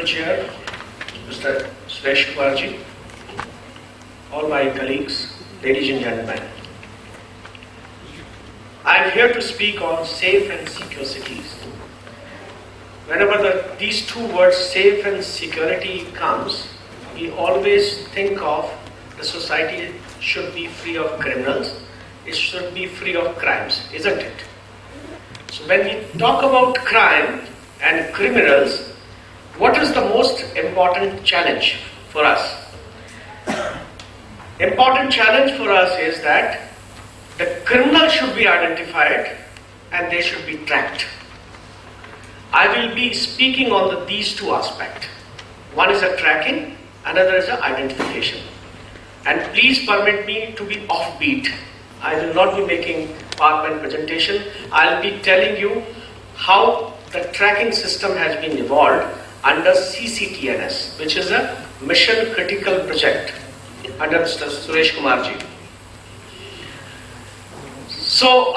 Honorable Chair, Mr. Suresh Kumarji, all my colleagues, ladies and gentlemen. I am here to speak on safe and secure cities. Whenever these two words, safe and security, comes, we always think of the society should be free of criminals, it should be free of crimes, isn't it? So when we talk about crime and criminals, what is the most important challenge for us? Important challenge for us is that the criminal should be identified and they should be tracked. I will be speaking on these two aspects. One is a tracking, another is a identification. And please permit me to be offbeat. I will not be making PowerPoint presentation. I will be telling you how the tracking system has been evolved under CCTNS, which is a mission critical project under Mr. Suresh Kumarji. So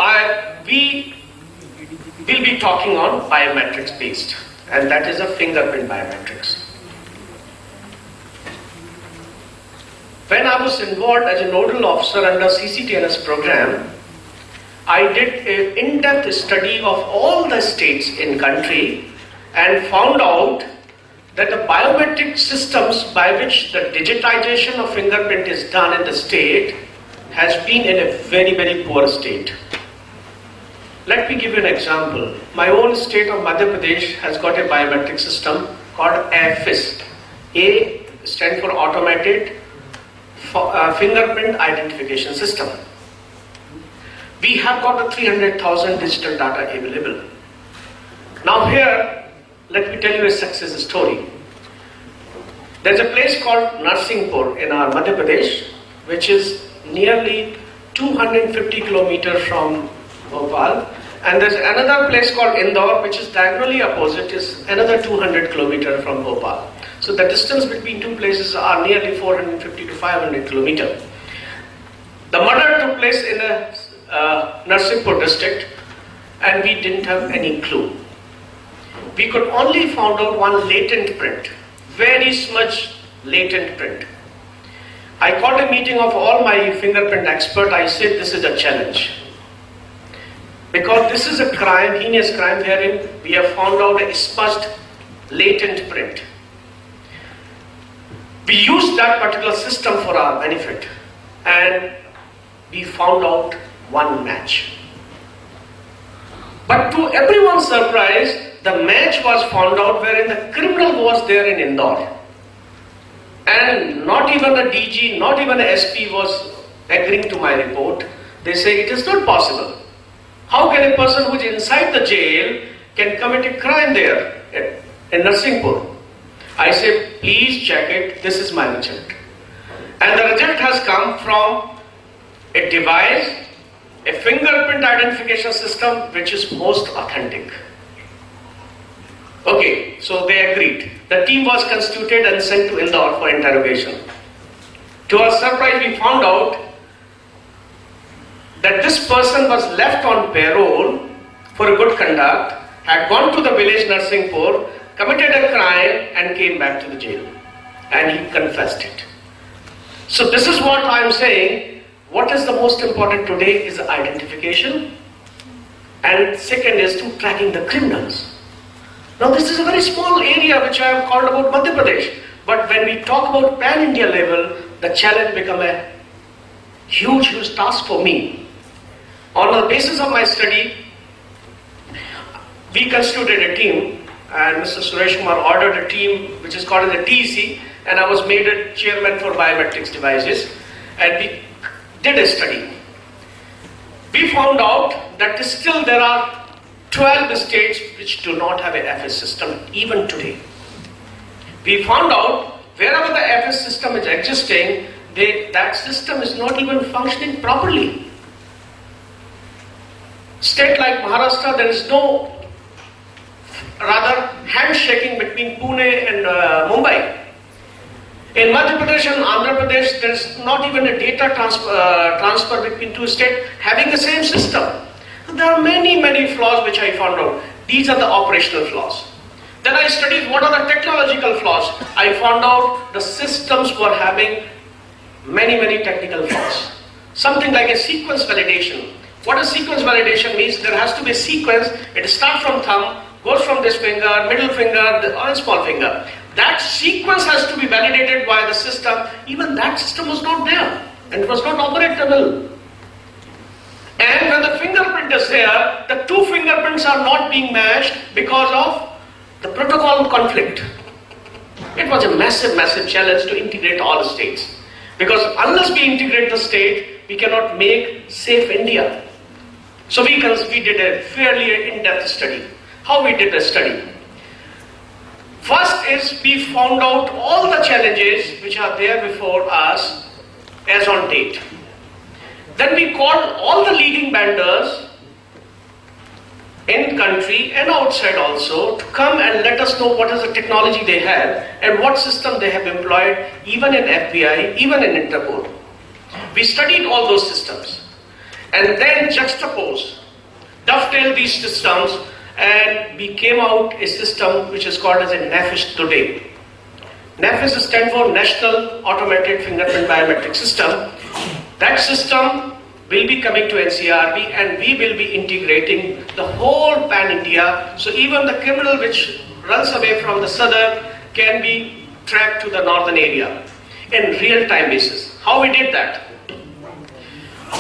we will be talking on biometrics based, and that is a fingerprint biometrics. When I was involved as a nodal officer under CCTNS program, I did an in-depth study of all the states in country and found out that the biometric systems by which the digitization of fingerprint is done in the state has been in a very, very poor state. Let me give you an example. My own state of Madhya Pradesh has got a biometric system called AFIS. A stands for Automated Fingerprint Identification System. We have got a 300,000 digital data available. Now here, let me tell you a success story. There's a place called Narsinghpur in our Madhya Pradesh, which is nearly 250 kilometers from Bhopal, and there's another place called Indore, which is diagonally opposite, is another 200 kilometers from Bhopal. So the distance between two places are nearly 450 to 500 kilometers. The murder took place in a Narsinghpur district, and we didn't have any clue. We could only find out one latent print, very much latent print. I called a meeting of all my fingerprint experts. I said this is a challenge. Because this is a crime, heinous crime, wherein we have found out a smudged latent print. We used that particular system for our benefit, and we found out one match. But to everyone's surprise, the match was found out wherein the criminal was there in Indore. And not even a DG, not even a SP was agreeing to my report. They say it is not possible. How can a person who is inside the jail can commit a crime there in Narsinghpur? I say, please check it, this is my result. And the result has come from a device, a fingerprint identification system which is most authentic. Okay, so they agreed. The team was constituted and sent to Indore for interrogation. To our surprise, we found out that this person was left on parole for a good conduct, had gone to the village Narsinghpur, committed a crime and came back to the jail. And he confessed it. So this is what I am saying. What is the most important today is identification. And second is to tracking the criminals. Now this is a very small area which I have called about Madhya Pradesh. But when we talk about pan-India level, the challenge becomes a huge, huge task for me. On the basis of my study, we constituted a team, and Mr. Suresh Kumar ordered a team which is called as a TEC, and I was made a chairman for biometrics devices, and we did a study. We found out that still there are 12 states which do not have an FS system even today. We found out wherever the FS system is existing, that system is not even functioning properly. State like Maharashtra, there is no handshaking between Pune and Mumbai. In Madhya Pradesh and Andhra Pradesh, there is not even a data transfer between two states having the same system. There are many, many flaws which I found out. These are the operational flaws. Then I studied what are the technological flaws. I found out the systems were having many technical flaws. Something like a sequence validation. What a sequence validation means, there has to be a sequence. It starts from thumb, goes from this finger, middle finger, or a small finger. That sequence has to be validated by the system. Even that system was not there, and it was not operatable. And when the fingerprint is there, the two fingerprints are not being matched because of the protocol conflict. It was a massive challenge to integrate all the states. Because unless we integrate the state, we cannot make safe India. So we did a fairly in-depth study. How we did the study? First is we found out all the challenges which are there before us as on date. Then we called all the leading vendors in country and outside also to come and let us know what is the technology they have and what system they have employed, even in FBI, even in Interpol. We studied all those systems and then juxtaposed, dovetailed these systems, and we came out a system which is called as a NAFIS today. NAFIS stands for National Automated Fingerprint Biometric System. That system will be coming to NCRB and we will be integrating the whole pan-India. So even the criminal which runs away from the southern can be tracked to the northern area in real-time basis. How we did that?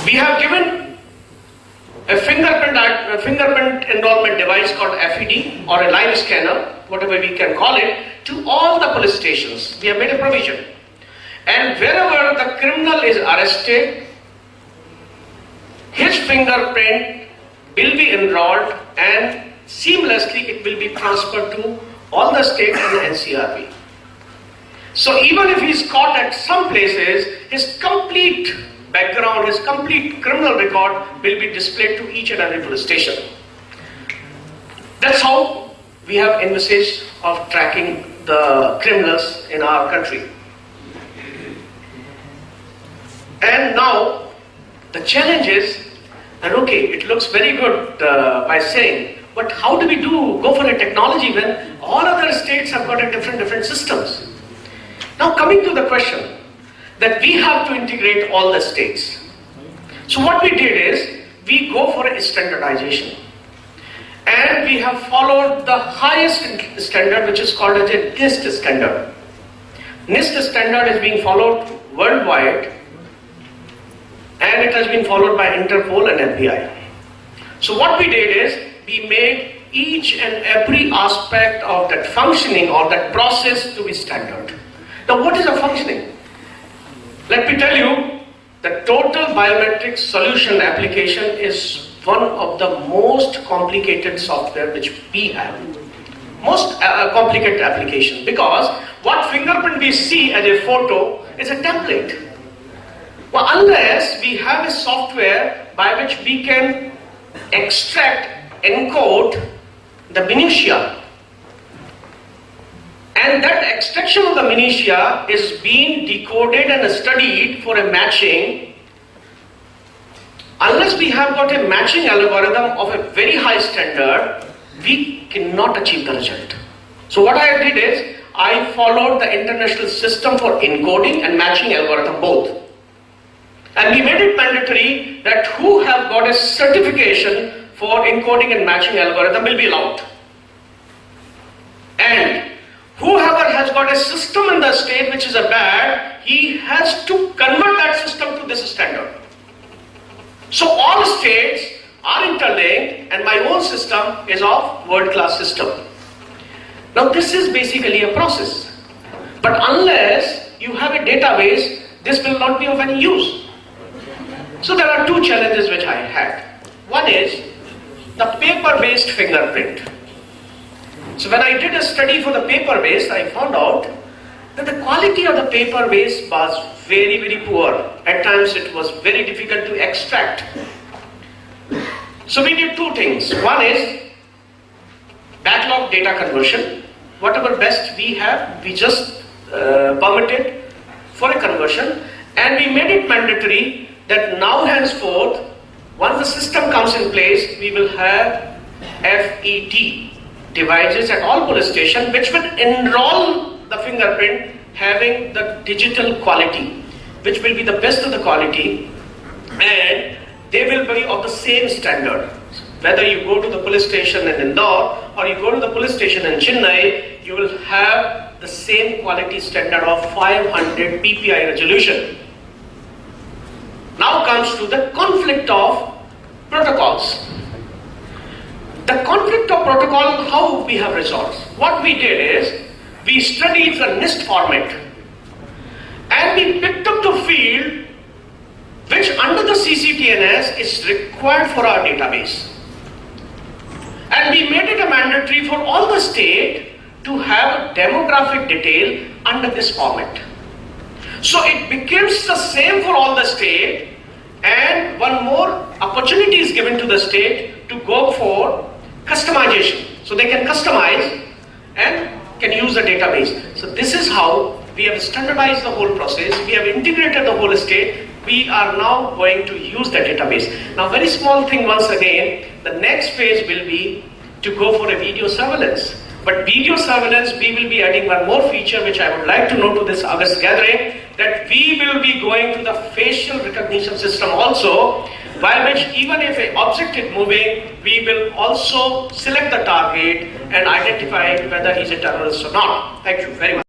We have given a fingerprint enrollment device called FED or a line scanner, whatever we can call it, to all the police stations. We have made a provision. And wherever the criminal is arrested, his fingerprint will be enrolled and seamlessly it will be transferred to all the states and the NCRB. So even if he is caught at some places, his complete background, his complete criminal record will be displayed to each and every police station. That's how we have envisaged of tracking the criminals in our country. And now the challenge is that okay, it looks very good by saying, but how do we go for a technology when all other states have got a different systems? Now coming to the question that we have to integrate all the states. So what we did is we go for a standardization. And we have followed the highest standard which is called as a NIST standard. NIST standard is being followed worldwide and it has been followed by Interpol and FBI. So what we did is we made each and every aspect of that functioning or that process to be standard. Now what is a functioning? Let me tell you, the total biometrics solution application is one of the most complicated software which we have. Most complicated application, because what fingerprint we see as a photo is a template. Well, unless we have a software by which we can extract, encode the minutiae, and that extraction of the minutiae is being decoded and studied for a matching. Unless we have got a matching algorithm of a very high standard, we cannot achieve the result. So what I did is, I followed the international system for encoding and matching algorithm both. And we made it mandatory that who have got a certification for encoding and matching algorithm will be allowed. And whoever has got a system in the state which is a bad, he has to convert that system to this standard. So all states are interlinked and my own system is of world-class system. Now this is basically a process. But unless you have a database, this will not be of any use. So there are two challenges which I had. One is the paper-based fingerprint. So when I did a study for the paper-based, I found out that the quality of the paper-based was very poor. At times it was very difficult to extract. So we did two things. One is backlog data conversion. Whatever best we have, we just permitted for a conversion, and we made it mandatory that now henceforth, once the system comes in place, we will have FET, devices at all police stations which will enroll the fingerprint having the digital quality, which will be the best of the quality, and they will be of the same standard. Whether you go to the police station in Indore or you go to the police station in Chennai, you will have the same quality standard of 500 ppi resolution. Now comes to the conflict of protocols. The conflict of protocol, how we have resolved? What we did is, we studied the NIST format and we picked up the field which under the CCTNS is required for our database. And we made it a mandatory for all the state to have a demographic detail under this format. So it becomes the same for all the state, and one more opportunity is given to the state to go for customization. So they can customize and can use the database. So this is how we have standardized the whole process. We have integrated the whole state. We are now going to use the database. Now, very small thing once again, the next phase will be to go for a video surveillance. But video surveillance, we will be adding one more feature which I would like to note to this August gathering, that we will be going to the facial recognition system also, by which even if an object is moving, we will also select the target and identify whether he's a terrorist or not. Thank you very much.